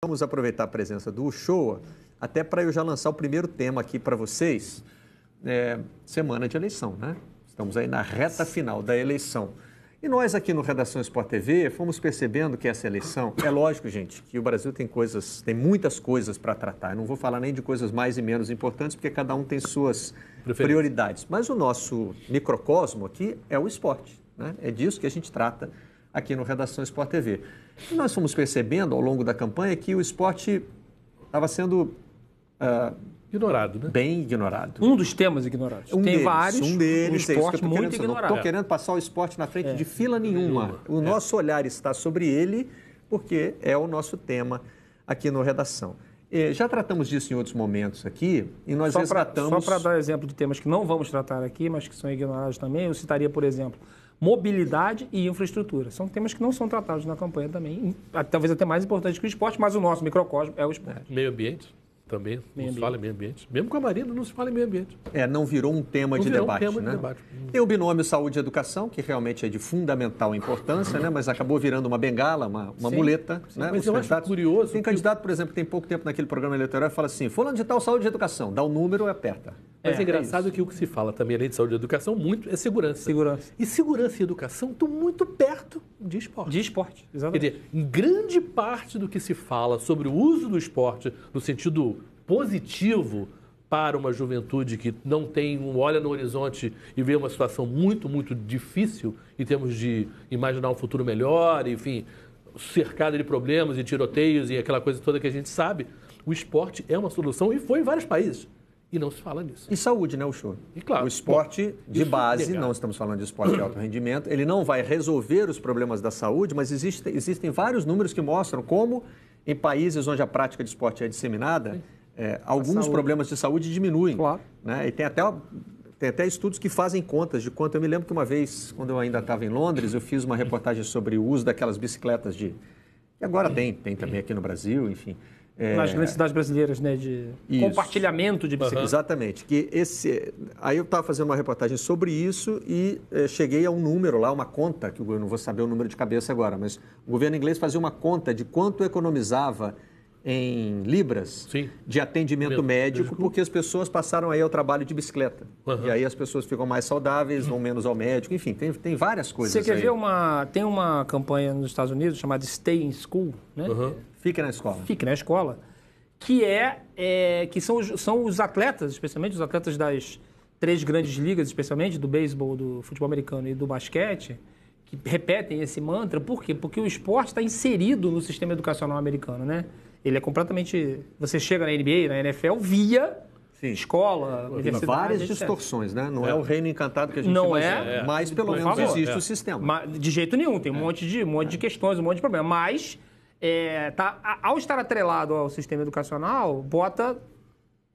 Vamos aproveitar a presença do Uchoa, até para eu já lançar o primeiro tema aqui para vocês. Semana de eleição, né? Estamos aí na reta final da eleição. E nós aqui no Redação Sport TV fomos percebendo que essa eleição, é lógico, gente, que o Brasil tem muitas coisas para tratar. Eu não vou falar nem de coisas mais e menos importantes, porque cada um tem suas prioridades. Mas o nosso microcosmo aqui é o esporte, né? É disso que a gente trata aqui no Redação Sport TV. E nós fomos percebendo ao longo da campanha que o esporte estava sendo ignorado, né? Bem ignorado. Um dos temas ignorados. Tem vários. Um deles, o esporte muito ignorado. Não estou querendo passar o esporte na frente de fila nenhuma. O nosso olhar está sobre ele, porque é o nosso tema aqui no Redação. Já tratamos disso em outros momentos aqui, e nós resgatamos... Só para dar exemplo de temas que não vamos tratar aqui, mas que são ignorados também, eu citaria, por exemplo, mobilidade e infraestrutura. São temas que não são tratados na campanha também, talvez até mais importante que o esporte, mas o nosso microcosmo é o esporte. Meio ambiente também, não se fala em meio ambiente. Mesmo com a Marina, não se fala em meio ambiente. Não virou um tema de debate, né? Tem o binômio saúde e educação, que realmente é de fundamental importância, né? Mas acabou virando uma bengala, uma muleta. Sim, né? Mas eu acho curioso... Tem candidato, por exemplo, que tem pouco tempo naquele programa eleitoral e fala assim, fulano de tal, saúde e educação, dá o número e aperta. Mas é engraçado que o que se fala também, além de saúde e educação, muito é segurança. E segurança e educação estão muito perto de esporte. De esporte, exatamente. Quer dizer, em grande parte do que se fala sobre o uso do esporte no sentido positivo para uma juventude que não olha no horizonte e vê uma situação muito, muito difícil em termos de imaginar um futuro melhor, enfim, cercado de problemas e tiroteios e aquela coisa toda que a gente sabe, o esporte é uma solução e foi em vários países. E não se fala nisso. E saúde, né, Uchoa? E claro. O esporte de base, não estamos falando de esporte de alto rendimento, ele não vai resolver os problemas da saúde, mas existem vários números que mostram como, em países onde a prática de esporte é disseminada, alguns problemas de saúde diminuem. Claro. Né? E tem até estudos que fazem contas de quanto. Eu me lembro que uma vez, quando eu ainda estava em Londres, eu fiz uma reportagem sobre o uso daquelas bicicletas que agora tem também aqui no Brasil, enfim. Nas grandes cidades brasileiras, né, de compartilhamento de bicicletas. Exatamente. Aí eu estava fazendo uma reportagem sobre isso e cheguei a um número lá, uma conta, que eu não vou saber o número de cabeça agora, mas o governo inglês fazia uma conta de quanto economizava em libras de atendimento médico, porque as pessoas passaram aí ao trabalho de bicicleta. E aí as pessoas ficam mais saudáveis, vão menos ao médico, enfim, tem várias coisas. Você quer ver tem uma campanha nos Estados Unidos chamada Stay in School, né? Fique na escola. Fique na escola, que são os atletas, especialmente os atletas das 3 grandes ligas, especialmente do beisebol, do futebol americano e do basquete, que repetem esse mantra. Por quê? Porque o esporte está inserido no sistema educacional americano, né? Ele é completamente... Você chega na NBA, na NFL, via escola, universidade, várias etc. distorções, né? Não é o reino encantado que a gente não imagina, mas pelo menos existe o sistema. De jeito nenhum, tem um monte de questões, um monte de problemas. Mas, ao estar atrelado ao sistema educacional,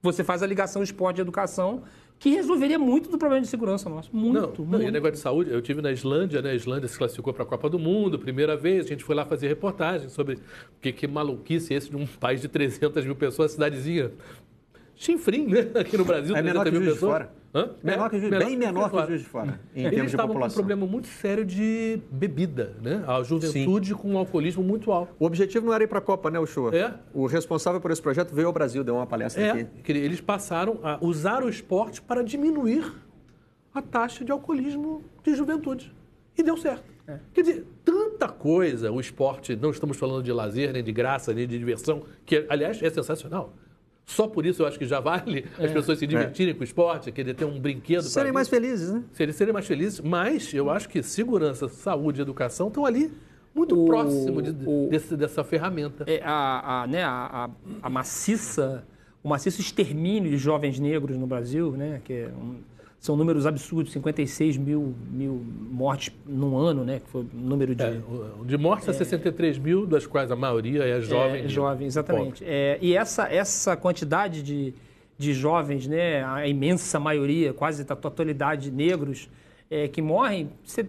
você faz a ligação esporte e educação, que resolveria muito do problema de segurança nosso. Muito. E o negócio de saúde, eu estive na Islândia, né? A Islândia se classificou para a Copa do Mundo, primeira vez, a gente foi lá fazer reportagem sobre que maluquice esse de um país de 300 mil pessoas, cidadezinha chinfrim, né? Aqui no Brasil, 300 mil pessoas. Fora. Bem menor que o Juiz de Fora, em termos de população. Eles estavam com um problema muito sério de bebida, né? A juventude com um alcoolismo muito alto. O objetivo não era ir para a Copa, né, Uchoa? O responsável por esse projeto veio ao Brasil, deu uma palestra aqui. Eles passaram a usar o esporte para diminuir a taxa de alcoolismo de juventude. E deu certo. Quer dizer, tanta coisa, o esporte, não estamos falando de lazer, nem de graça, nem de diversão, que, aliás, é sensacional. Só por isso eu acho que já vale as pessoas se divertirem com o esporte, querer ter um brinquedo. Serem mais felizes, né? Serem mais felizes, mas eu acho que segurança, saúde e educação estão ali muito próximo dessa ferramenta. O maciço extermínio de jovens negros no Brasil, né? São números absurdos, 56 mil mortes num ano, né? Que foi o número de mortes a 63 mil, das quais a maioria é jovem. Jovem, exatamente. E essa quantidade de jovens, né? A imensa maioria, quase a totalidade negros, que morrem, você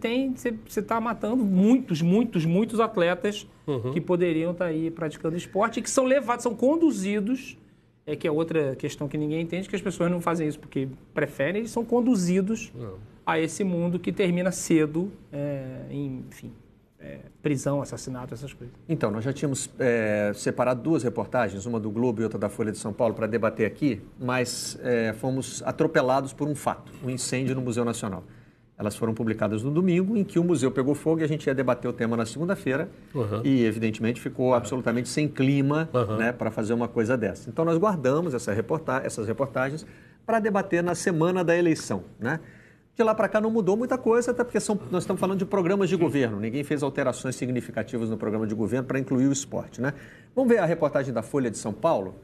está matando muitos atletas que poderiam estar aí praticando esporte e que são conduzidos. Que é outra questão que ninguém entende, que as pessoas não fazem isso porque preferem, eles são conduzidos a esse mundo que termina cedo, enfim. prisão, assassinato, essas coisas. Então, nós já tínhamos separado 2 reportagens, uma do Globo e outra da Folha de São Paulo, para debater aqui, mas fomos atropelados por um fato, um incêndio no Museu Nacional. Elas foram publicadas no domingo, em que o museu pegou fogo e a gente ia debater o tema na segunda-feira e, evidentemente, ficou absolutamente sem clima né, para fazer uma coisa dessa. Então, nós guardamos essas reportagens para debater na semana da eleição, né? De lá para cá não mudou muita coisa, até porque nós estamos falando de programas de governo. Ninguém fez alterações significativas no programa de governo para incluir o esporte, né? Vamos ver a reportagem da Folha de São Paulo,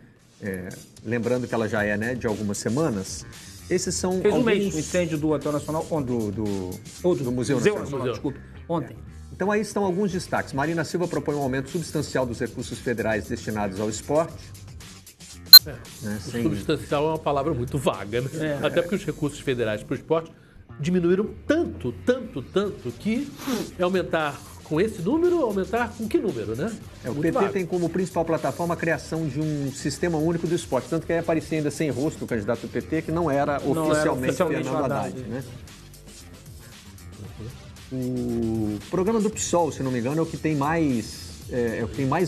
lembrando que ela já é, né, de algumas semanas. Esses são Fez um mês o incêndio do Hotel Nacional ontem. Do Museu Nacional. Desculpa, ontem. Então aí estão alguns destaques. Marina Silva propõe um aumento substancial dos recursos federais destinados ao esporte. Substancial é uma palavra muito vaga, né? Até porque os recursos federais para o esporte diminuíram tanto, que aumentar com esse número, aumentar com que número, né? O PT tem como principal plataforma a criação de um sistema único do esporte, tanto que aí aparecia ainda sem rosto o candidato do PT, que não era oficialmente Fernando Haddad, né? O programa do PSOL, se não me engano, é o que tem mais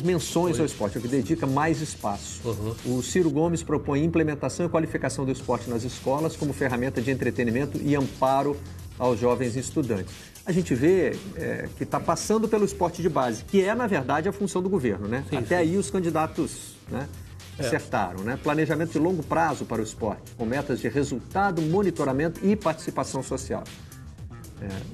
menções ao esporte, é o que dedica mais espaço. O Ciro Gomes propõe implementação e qualificação do esporte nas escolas como ferramenta de entretenimento e amparo aos jovens estudantes. A gente vê que está passando pelo esporte de base, que é, na verdade, a função do governo, né? Até aí os candidatos, né, acertaram, né? Planejamento de longo prazo para o esporte, com metas de resultado, monitoramento e participação social.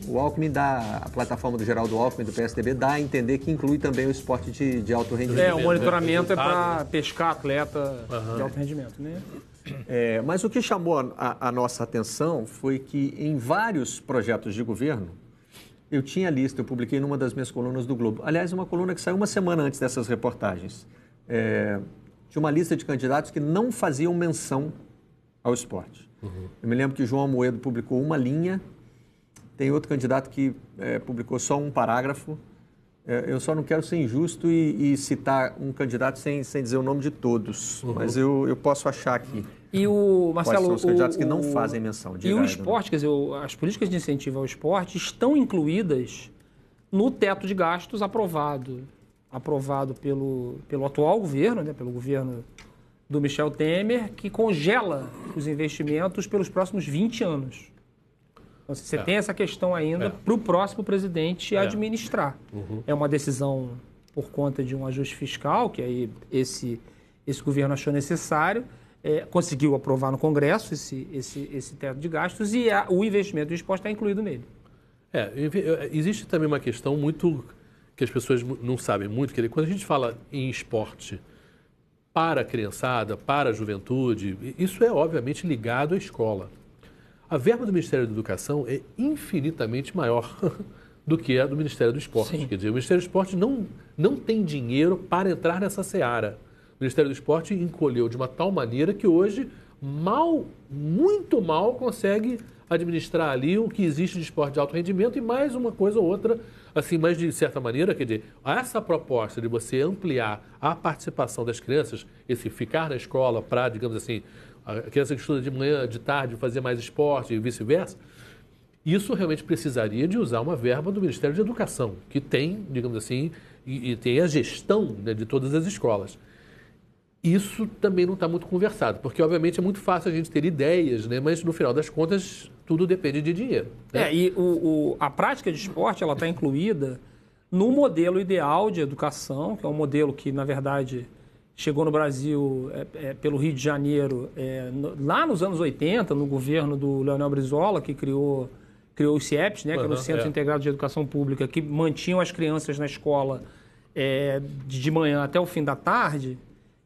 O Alckmin a plataforma do Geraldo Alckmin, do PSDB, dá a entender que inclui também o esporte de alto rendimento. O monitoramento é para pescar atleta de alto rendimento, né? Mas o que chamou a nossa atenção foi que em vários projetos de governo, eu tinha lista, eu publiquei numa das minhas colunas do Globo. Aliás, uma coluna que saiu uma semana antes dessas reportagens. De uma lista de candidatos que não faziam menção ao esporte. Eu me lembro que João Amoedo publicou uma linha. Tem outro candidato que publicou só um parágrafo. Eu só não quero ser injusto e citar um candidato sem dizer o nome de todos. Mas eu posso achar aqui. E o Marcelo, quais são os candidatos que não fazem menção. E o esporte, quer dizer, as políticas de incentivo ao esporte estão incluídas no teto de gastos aprovado pelo atual governo, né, pelo governo do Michel Temer, que congela os investimentos pelos próximos 20 anos. Então, você tem essa questão ainda para o próximo presidente administrar. É uma decisão por conta de um ajuste fiscal, que aí esse governo achou necessário, conseguiu aprovar no Congresso esse teto de gastos e o investimento do esporte está incluído nele. Existe também uma questão muito que as pessoas não sabem muito, que quando a gente fala em esporte para a criançada, para a juventude, isso é obviamente ligado à escola. A verba do Ministério da Educação é infinitamente maior do que a do Ministério do Esporte. Sim. Quer dizer, o Ministério do Esporte não tem dinheiro para entrar nessa seara. O Ministério do Esporte encolheu de uma tal maneira que hoje, muito mal, consegue administrar ali o que existe de esporte de alto rendimento e mais uma coisa ou outra, assim, mas de certa maneira, quer dizer, essa proposta de você ampliar a participação das crianças, esse ficar na escola para, digamos assim, a criança que estuda de manhã, de tarde, fazer mais esporte e vice-versa, isso realmente precisaria de usar uma verba do Ministério da Educação, que tem, digamos assim, e tem a gestão, né, de todas as escolas. Isso também não está muito conversado, porque obviamente é muito fácil a gente ter ideias, né, mas no final das contas tudo depende de dinheiro. Né? E a prática de esporte ela está incluída no modelo ideal de educação, que é um modelo que, na verdade, chegou no Brasil pelo Rio de Janeiro lá nos anos 80, no governo do Leonel Brizola, que criou os CIEPs, né, que eram os Centros Integrados de Educação Pública, que mantinham as crianças na escola de manhã até o fim da tarde,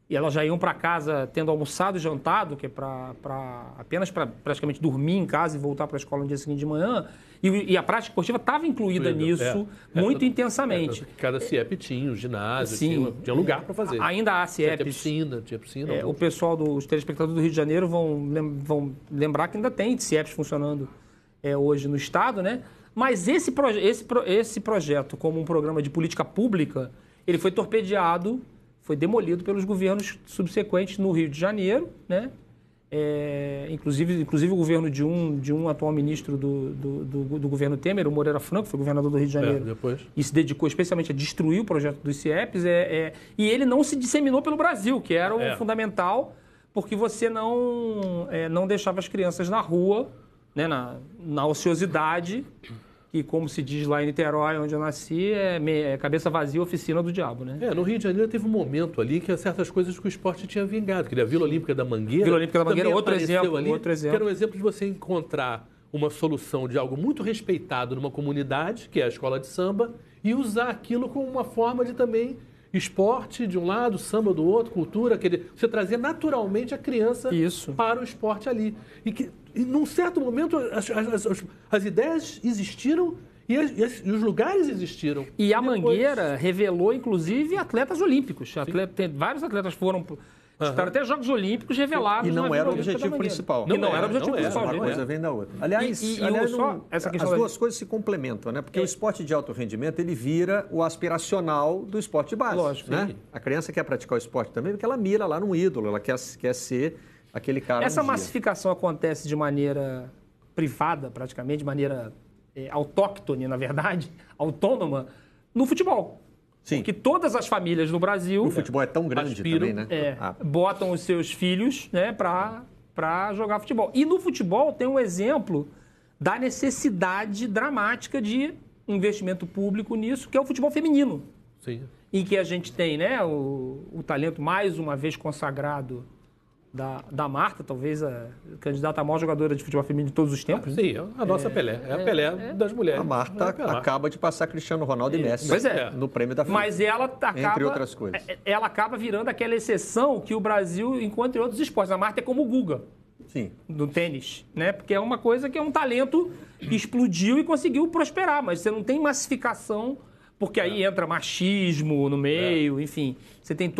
e elas já iam para casa tendo almoçado e jantado, que é apenas para praticamente dormir em casa e voltar para a escola no dia seguinte de manhã. E a prática esportiva estava incluída nisso muito intensamente. Cada CIEP tinha um ginásio, tinha lugar para fazer. Ainda há CIEPs. Tinha piscina. O pessoal dos telespectadores do Rio de Janeiro vão lembrar que ainda tem CIEPs funcionando hoje no Estado, né? Mas esse projeto, como um programa de política pública, ele foi torpedeado, foi demolido pelos governos subsequentes no Rio de Janeiro, né? Inclusive o governo de um atual ministro do governo Temer, o Moreira Franco, foi governador do Rio de Janeiro, depois. E se dedicou especialmente a destruir o projeto dos CIEPs, e ele não se disseminou pelo Brasil, que era o fundamental, porque você não deixava as crianças na rua, né, na ociosidade, que, como se diz lá em Niterói, onde eu nasci, é cabeça vazia, oficina do diabo, né? No Rio de Janeiro teve um momento ali que certas coisas que o esporte tinha vingado, que a Vila Olímpica da Mangueira... Vila Olímpica da Mangueira, outro exemplo. Que era um exemplo de você encontrar uma solução de algo muito respeitado numa comunidade, que é a escola de samba, e usar aquilo como uma forma de também esporte de um lado, samba do outro, cultura, você trazer naturalmente a criança para o esporte ali. E num certo momento, as ideias existiram e os lugares existiram. E a Mangueira revelou, inclusive, atletas olímpicos. Vários atletas foram... Estaram até Jogos Olímpicos revelados. E não era o objetivo principal. Não era o objetivo principal. Uma coisa vem da outra. Aliás, as duas coisas se complementam, né? Porque o esporte de alto rendimento, ele vira o aspiracional do esporte de base. Lógico. Né? A criança quer praticar o esporte também porque ela mira lá num ídolo, ela quer ser aquele cara. Essa massificação acontece de maneira privada, praticamente, de maneira autóctone, na verdade, autônoma, no futebol. Sim. Porque todas as famílias no Brasil... O futebol é tão grande também, né? Botam os seus filhos, né, para jogar futebol. E no futebol tem um exemplo da necessidade dramática de investimento público nisso, que é o futebol feminino. Sim. Em que a gente tem, né, o talento mais uma vez consagrado da Marta, talvez a candidata a maior jogadora de futebol feminino de todos os tempos. Sim, a nossa Pelé. É a Pelé das mulheres. A Marta acaba de passar Cristiano Ronaldo e Messi no prêmio da FIFA. Mas ela acaba, entre outras coisas. Ela acaba virando aquela exceção que o Brasil encontra em outros esportes. A Marta é como o Guga. Sim. Do tênis, né? Porque é uma coisa que é um talento que explodiu e conseguiu prosperar, mas você não tem massificação, porque aí entra machismo no meio, enfim. Você tem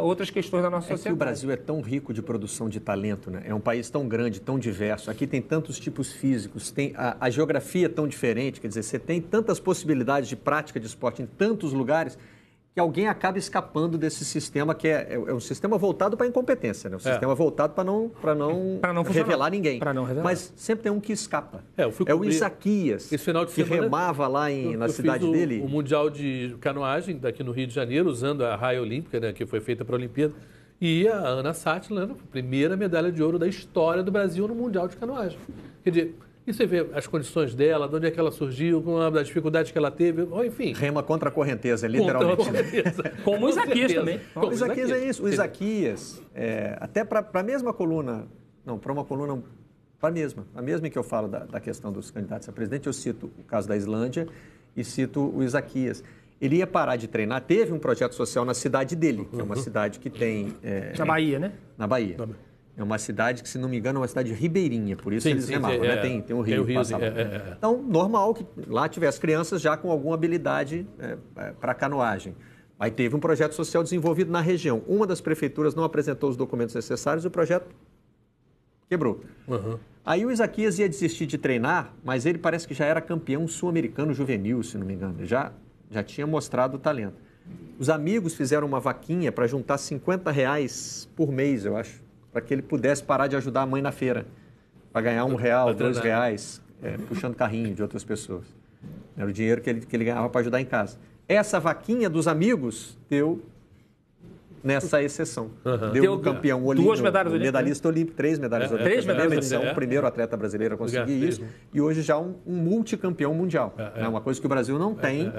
outras questões da nossa sociedade. Que o Brasil é tão rico de produção de talento, né? É um país tão grande, tão diverso. Aqui tem tantos tipos físicos, tem a geografia é tão diferente, quer dizer, você tem tantas possibilidades de prática de esporte em tantos lugares que alguém acaba escapando desse sistema que é um sistema voltado para a incompetência, né? Um sistema voltado para não revelar ninguém. Não revelar. Mas sempre tem um que escapa. O Isaquias, esse final de que semana, remava lá na cidade dele. O Mundial de Canoagem daqui no Rio de Janeiro, usando a raia olímpica, né, que foi feita para a Olimpíada. E a Ana Sátila, a primeira medalha de ouro da história do Brasil no Mundial de Canoagem. Quer dizer, e você vê as condições dela, de onde é que ela surgiu, com as dificuldades que ela teve, enfim. Rema contra a correnteza, literalmente. Como o Isaquias também. O Isaquias é isso. O Isaquias, até para a mesma coluna, para uma coluna, para a mesma em que eu falo da questão dos candidatos a presidente, eu cito o caso da Islândia e cito o Isaquias. Ele ia parar de treinar, teve um projeto social na cidade dele, que é uma cidade que tem... na Bahia, né? Na Bahia. É uma cidade que, se não me engano, é uma cidade ribeirinha, por isso eles remavam, né? Tem um rio que passa lá. Então, normal que lá tivesse crianças já com alguma habilidade para canoagem. Aí teve um projeto social desenvolvido na região. Uma das prefeituras não apresentou os documentos necessários e o projeto quebrou. Aí o Isaquias ia desistir de treinar, mas ele parece que já era campeão sul-americano juvenil, se não me engano. Ele já tinha mostrado o talento. Os amigos fizeram uma vaquinha para juntar R$50 por mês, eu acho, para que ele pudesse parar de ajudar a mãe na feira, para ganhar R$1, R$2, puxando carrinho de outras pessoas. Era o dinheiro que ele ganhava para ajudar em casa. Essa vaquinha dos amigos deu nessa exceção. Deu no campeão olímpico, medalhista olímpico, 3 medalhas olímpicas. Na mesma edição, o primeiro atleta brasileiro a conseguir isso. E hoje já um multicampeão mundial. É uma coisa que o Brasil não tem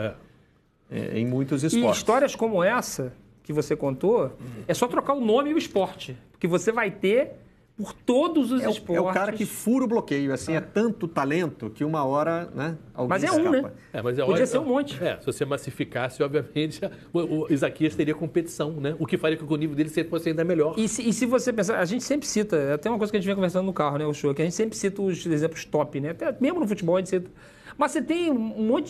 em muitos esportes. E histórias como essa que você contou, é só trocar o nome e o esporte. Porque você vai ter por todos os esportes. É o cara que fura o bloqueio. Assim, é tanto talento que uma hora, né, alguém escapa. Mas né? Podia ser um monte. Se você massificasse, obviamente, o Isaquias teria competição, né? O que faria com que o nível dele fosse ainda melhor. E se você pensar, a gente sempre cita, até uma coisa que a gente vem conversando no carro, né, o show, que a gente sempre cita os exemplos top, né? Até mesmo no futebol a gente cita. Mas você tem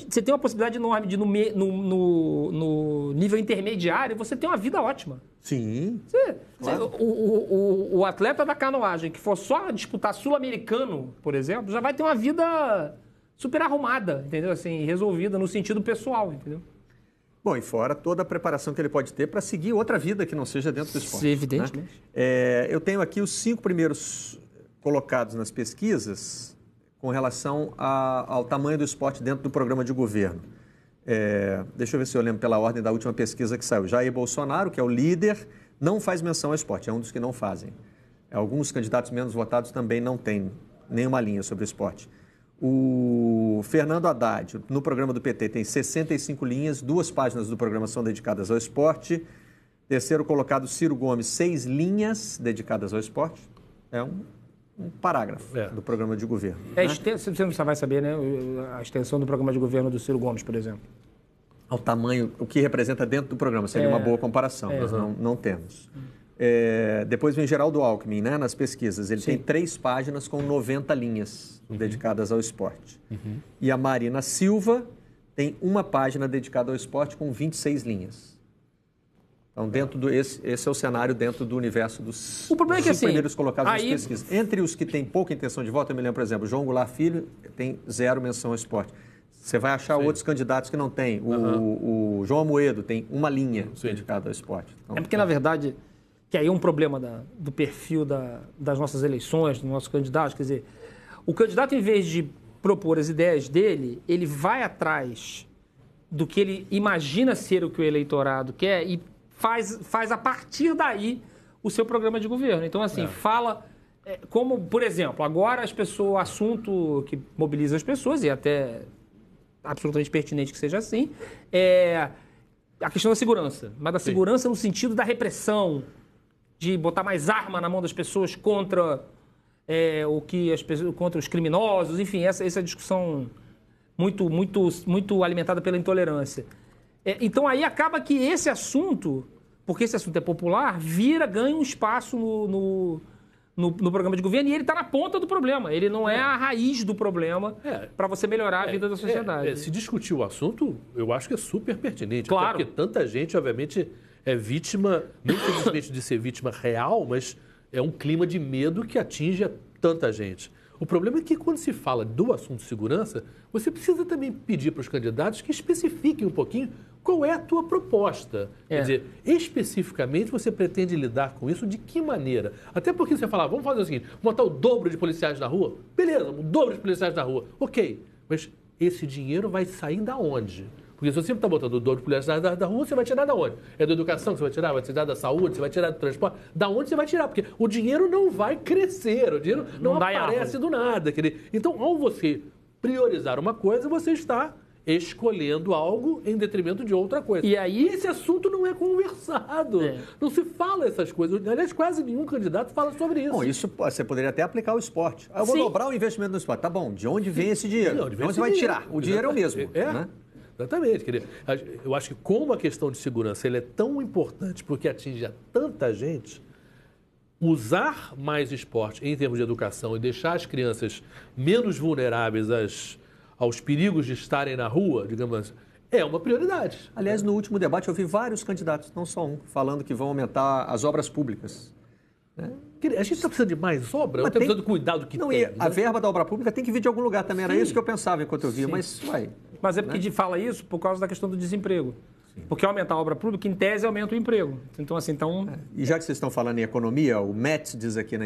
você tem uma possibilidade enorme de, no nível intermediário, você ter uma vida ótima. Sim. Claro. O atleta da canoagem que for só disputar sul-americano, por exemplo, já vai ter uma vida super arrumada, entendeu? Assim, resolvida no sentido pessoal, entendeu? Bom, e fora toda a preparação que ele pode ter para seguir outra vida que não seja dentro do esporte. Sim, evidentemente. Né? Eu tenho aqui os 5 primeiros colocados nas pesquisas com relação ao tamanho do esporte dentro do programa de governo. Deixa eu ver se eu lembro pela ordem da última pesquisa que saiu. Jair Bolsonaro, que é o líder, não faz menção ao esporte, é um dos que não fazem. Alguns candidatos menos votados também não têm nenhuma linha sobre o esporte. O Fernando Haddad, no programa do PT, tem 65 linhas, 2 páginas do programa são dedicadas ao esporte. Terceiro colocado, Ciro Gomes, 6 linhas dedicadas ao esporte. É um parágrafo do programa de governo. Você não vai saber, né? A extensão do programa de governo do Ciro Gomes, por exemplo. Ao tamanho, o que representa dentro do programa, seria uma boa comparação, mas não temos. Depois vem Geraldo Alckmin, né, nas pesquisas. Ele tem 3 páginas com 90 linhas dedicadas ao esporte. E a Marina Silva tem 1 página dedicada ao esporte com 26 linhas. Então, esse é o cenário dentro do universo dos primeiros colocados nas pesquisas. Entre os que têm pouca intenção de voto, eu me lembro, por exemplo, João Goulart Filho tem 0 menção ao esporte. Você vai achar outros candidatos que não têm. O João Amoedo tem 1 linha dedicada ao esporte. Então, porque, na verdade, que aí é um problema do perfil das nossas eleições, dos nossos candidatos. Quer dizer, o candidato, em vez de propor as ideias dele, ele vai atrás do que ele imagina ser o que o eleitorado quer e faz a partir daí o seu programa de governo. Então, assim, fala... como, por exemplo, agora o assunto que mobiliza as pessoas, e até absolutamente pertinente que seja assim, é a questão da segurança. Mas da segurança no sentido da repressão, de botar mais arma na mão das pessoas contra contra os criminosos, enfim, essa discussão muito alimentada pela intolerância. Então aí acaba que esse assunto, porque esse assunto é popular, ganha um espaço no programa de governo e ele está na ponta do problema. Ele não é a raiz do problema para você melhorar a vida da sociedade. Se discutir o assunto, eu acho que é super pertinente. Claro. Porque tanta gente, obviamente, é vítima, não simplesmente de ser vítima real, mas é um clima de medo que atinge a tanta gente. O problema é que quando se fala do assunto segurança, você precisa também pedir para os candidatos que especifiquem um pouquinho qual é a tua proposta. Quer dizer, especificamente você pretende lidar com isso de que maneira? Até porque você fala, vamos fazer o seguinte, botar o dobro de policiais na rua? Beleza, o dobro de policiais na rua. Ok, mas esse dinheiro vai sair da onde? Porque se você está botando o dobro de policiais da rua, você vai tirar da onde? É da educação que você vai tirar? Vai tirar da saúde? Você vai tirar do transporte? Da onde você vai tirar? Porque o dinheiro não vai crescer, o dinheiro não aparece do nada. Então, ao você priorizar uma coisa, você está escolhendo algo em detrimento de outra coisa. E aí esse assunto não é conversado. Não se fala essas coisas. Aliás, quase nenhum candidato fala sobre isso. Bom, isso você poderia até aplicar ao esporte. Eu vou dobrar o investimento no esporte. Tá bom, de onde vem esse dinheiro? De onde você vai tirar? O dinheiro é o mesmo. Né? Exatamente. Eu acho que como a questão de segurança ele é tão importante porque atinge a tanta gente, usar mais esporte em termos de educação e deixar as crianças menos vulneráveis aos perigos de estarem na rua, digamos assim, é uma prioridade. Aliás, no último debate eu vi vários candidatos, não só um, falando que vão aumentar as obras públicas. A gente está precisando de mais obra? Está precisando cuidar do que tem. A verba da obra pública tem que vir de algum lugar também. Era isso que eu pensava enquanto eu via, mas vai. Mas é porque fala isso por causa da questão do desemprego. Porque aumentar a obra pública, em tese, aumenta o emprego. Então, assim, E já que vocês estão falando em economia, o Matt diz aqui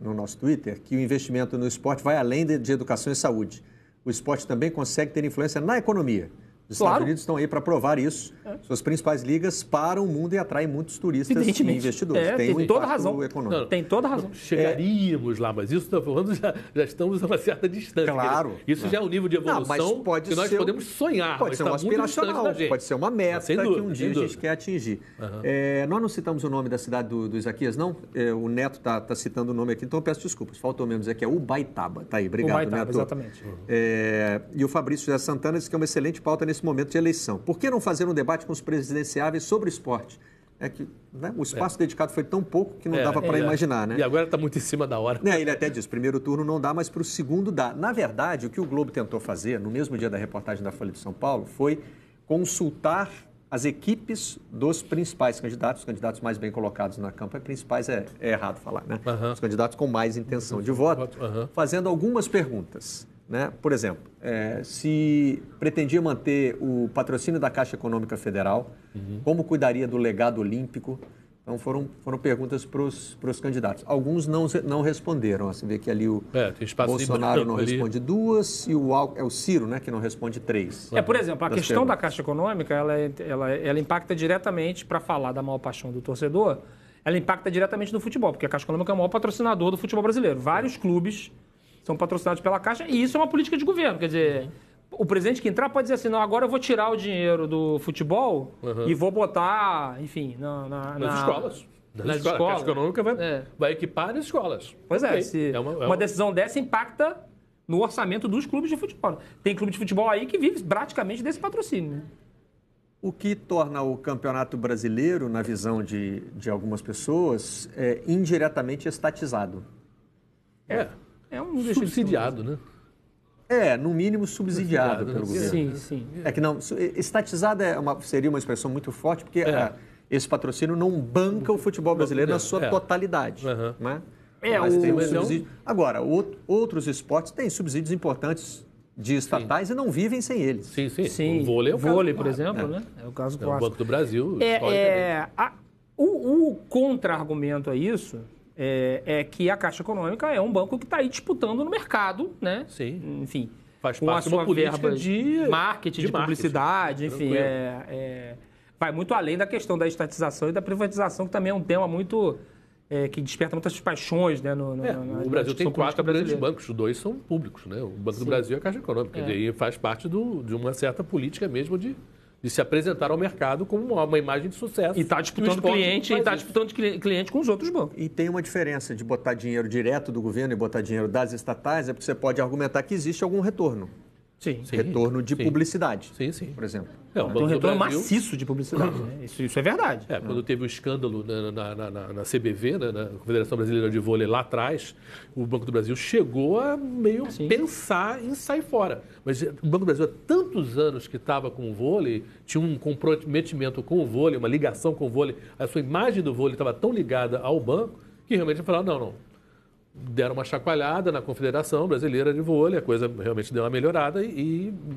no nosso Twitter que o investimento no esporte vai além de educação e saúde. O esporte também consegue ter influência na economia. Os Estados Unidos estão aí para provar isso. Suas principais ligas param o mundo e atraem muitos turistas e investidores. Tem toda a razão. Econômico. Tem toda a razão. Chegaríamos lá, mas isso está falando, já estamos a uma certa distância. Claro. Isso já é um nível de evolução que nós podemos sonhar. Pode ser um aspiracional, pode ser uma meta que um dia a gente quer atingir. Nós não citamos o nome da cidade do Isaquias, não? O Neto está citando o nome aqui, então eu peço desculpas. Faltou mesmo dizer que é Ubaitaba. Tá aí, obrigado, Ubaitaba, Neto. Exatamente. E o Fabrício José Santana disse que é uma excelente pauta nesse momento de eleição. Por que não fazer um debate com os presidenciáveis sobre esporte? O espaço dedicado foi tão pouco que não dava para imaginar, né? E agora está muito em cima da hora. Ele até diz, primeiro turno não dá, mas para o segundo dá. Na verdade, o que o Globo tentou fazer, no mesmo dia da reportagem da Folha de São Paulo, foi consultar as equipes dos principais candidatos, os candidatos mais bem colocados na campanha. Principais é errado falar, né? Os candidatos com mais intenção de voto, fazendo algumas perguntas. né? Por exemplo, se pretendia manter o patrocínio da Caixa Econômica Federal, como cuidaria do legado olímpico? Então, foram perguntas para os candidatos. Alguns não responderam. Você vê que ali o Bolsonaro não responde 2 e o Ciro, né, que não responde 3. Por exemplo, a questão da Caixa Econômica, ela impacta diretamente, para falar da maior paixão do torcedor, ela impacta diretamente no futebol, porque a Caixa Econômica é o maior patrocinador do futebol brasileiro. Vários clubes são patrocinados pela Caixa e isso é uma política de governo. Quer dizer, o presidente que entrar pode dizer assim, não, agora eu vou tirar o dinheiro do futebol e vou botar, enfim, nas escolas. Nas escolas. A Caixa Econômica vai equipar as escolas. Pois uma decisão dessa impacta no orçamento dos clubes de futebol. Tem clube de futebol aí que vive praticamente desse patrocínio. Né? O que torna o Campeonato Brasileiro, na visão de algumas pessoas, indiretamente estatizado. É um subsidiado, né? No mínimo subsidiado pelo governo. Sim. É que não, estatizado seria uma expressão muito forte, porque esse patrocínio não banca o futebol brasileiro na sua totalidade. Né? Mas tem um subsídio. Agora, outros esportes têm subsídios importantes de estatais e não vivem sem eles. Sim. O vôlei é o caso. Vôlei, por exemplo, né? É o caso clássico. O Banco do Brasil, o contra-argumento a isso é que a Caixa Econômica é um banco que está aí disputando no mercado, né? Sim. Enfim, faz com parte a sua de uma política verba de marketing, de publicidade, enfim, vai muito além da questão da estatização e da privatização, que também é um tema muito que desperta muitas paixões, né? O Brasil tem 4 grandes bancos, 2 são públicos, né? O Banco do Brasil e a Caixa Econômica, e aí faz parte de uma certa política mesmo de se apresentar ao mercado como uma imagem de sucesso. E está disputando cliente com os outros bancos. E tem uma diferença de botar dinheiro direto do governo e botar dinheiro das estatais, porque você pode argumentar que existe algum retorno. Sim. Retorno de publicidade, sim. por exemplo. Tem um retorno maciço de publicidade. Né? Isso é verdade. Quando teve o escândalo na CBV, na Confederação Brasileira de Vôlei, lá atrás, o Banco do Brasil chegou a meio pensar em sair fora. Mas o Banco do Brasil, há tantos anos que estava com o vôlei, tinha um comprometimento com o vôlei, uma ligação com o vôlei, a sua imagem do vôlei estava tão ligada ao banco, que realmente falaram, não. Deram uma chacoalhada na Confederação Brasileira de Vôlei, a coisa realmente deu uma melhorada,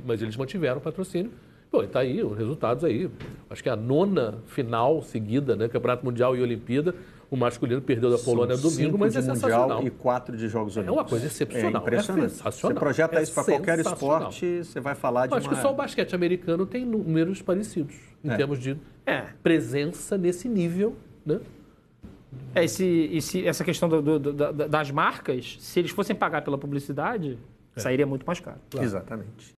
mas eles mantiveram o patrocínio. Pô, e tá aí, os resultados aí. Acho que é a 9ª final seguida, né? Campeonato Mundial e Olimpíada. O masculino perdeu da Polônia domingo, mas é sensacional. Mundial e 4 de Jogos Olímpicos. É uma coisa excepcional. É impressionante. Sensacional. Você projeta isso para qualquer esporte, você vai falar de Acho que só o basquete americano tem números parecidos, em termos de presença nesse nível, né? Essa questão das marcas, se eles fossem pagar pela publicidade, sairia muito mais caro. Claro. Exatamente.